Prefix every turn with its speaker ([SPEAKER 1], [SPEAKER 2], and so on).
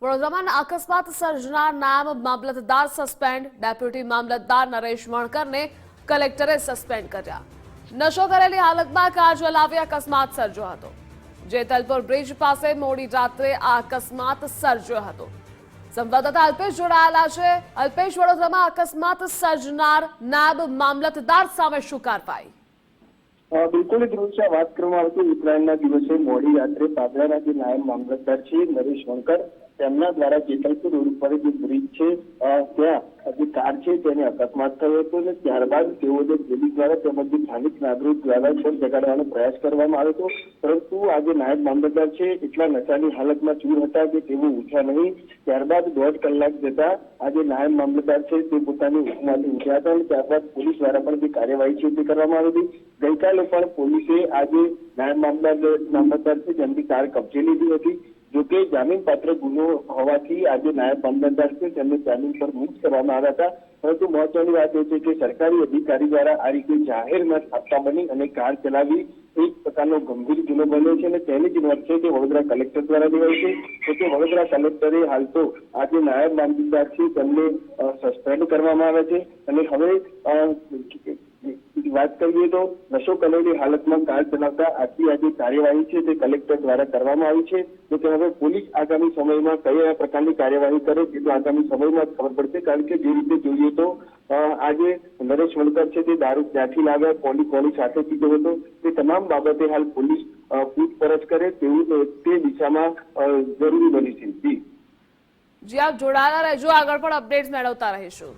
[SPEAKER 1] વડોદરામાં અકસ્માત સર્જનાર નાયબ મામલતદાર સસ્પેન્ડ, ડેપ્યુટી મામલતદાર નરેશ વણકરને કલેક્ટરે સસ્પેન્ડ કર્યા। નશો કરેલી હાલતમાં કાર ચલાવી અકસ્માત સર્જ્યો હતો। જેતલપુર બ્રિજ પાસે મોડી રાત્રે આ અકસ્માત સર્જ્યો હતો। સંવાદદાતા અલ્પેશ જોડાયેલા છે। અલ્પેશ, વડોદરામાં અકસ્માત સર્જનાર નાયબ મામલતદાર સામે શું કાર્યવાહી?
[SPEAKER 2] બિલકુલ ધ્રુવ, વાત કરવામાં આવે તો ઉત્તરાયણના દિવસે મોડી રાત્રે પાદરાના જે નાયબ મામલતદાર છે નરેશ વણકર, તેમના દ્વારા જેતલપુર રોડ ઉપર જે બ્રિજ છે ત્યાં જે કાર છે તેને અકસ્માત થયો હતો અને ત્યારબાદ તેઓ જે પોલીસ દ્વારા તેમજ સ્થાનિક નાગરિક દ્વારા પણ જગાડવાનો પ્રયાસ કરવામાં આવ્યો હતો, પરંતુ આ જે નાયબ મામલતદાર છે એટલા નશાની હાલતમાં ચૂર હતા કે તેઓ ઉઠ્યા નહીં। ત્યારબાદ 1.5 કલાક જતા આ જે નાયબ મામલતદાર છે તે પોતાની ઊંઘમાંથી ઉઠ્યા હતા અને ત્યારબાદ પોલીસ દ્વારા પણ જે કાર્યવાહી છે તે કરવામાં આવી હતી। ગઈકાલે પણ પોલીસે આ જે નાયબ મામલતદાર છે તેમની કાર કબજે લીધી હતી। જોકે જામીન પાત્ર ગુનો હોવાથી આજે નાયબ મામલતદાર છે તેમને જામીન પર મુક્ત કરવામાં આવ્યા હતા, પરંતુ મહત્વની વાત એ છે કે સરકારી અધિકારી દ્વારા આ રીતે જાહેરમાં છાપા બની અને કાર ચલાવી એક પ્રકારનો ગંભીર ગુનો બન્યો છે અને તેની જ નોંધ છે તે વડોદરા કલેક્ટર દ્વારા લેવાઈ છે। તો વડોદરા કલેક્ટરે હાલ તો આ જે નાયબ મામલતદાર છે તેમને સસ્પેન્ડ કરવામાં આવ્યા છે અને હવે વાત કરીએ તો નશો કરેલી હાલતમાં કાર ચલાવતા આટલી આજે કાર્યવાહી છે તે કલેક્ટર દ્વારા કરવામાં આવી છે। તો કે હવે પોલીસ આગામી સમયમાં કયા પ્રકારની કાર્યવાહી કરે તે તો આગામી સમયમાં જ ખબર પડશે, કારણ કે જે રીતે જોઈએ તો આજે નરેશ વણકર છે તે દારૂ ક્યાંથી લાવ્યા, કોની સાથે પીધો હતો, તે તમામ બાબતે હાલ પોલીસ પૂછપરછ કરે તેવું તે દિશામાં જરૂરી બની છે।
[SPEAKER 1] જી, આપ જોડાયેલા રહેજો, આગળ પણ અપડેટ્સ મેળવતા રહીશું।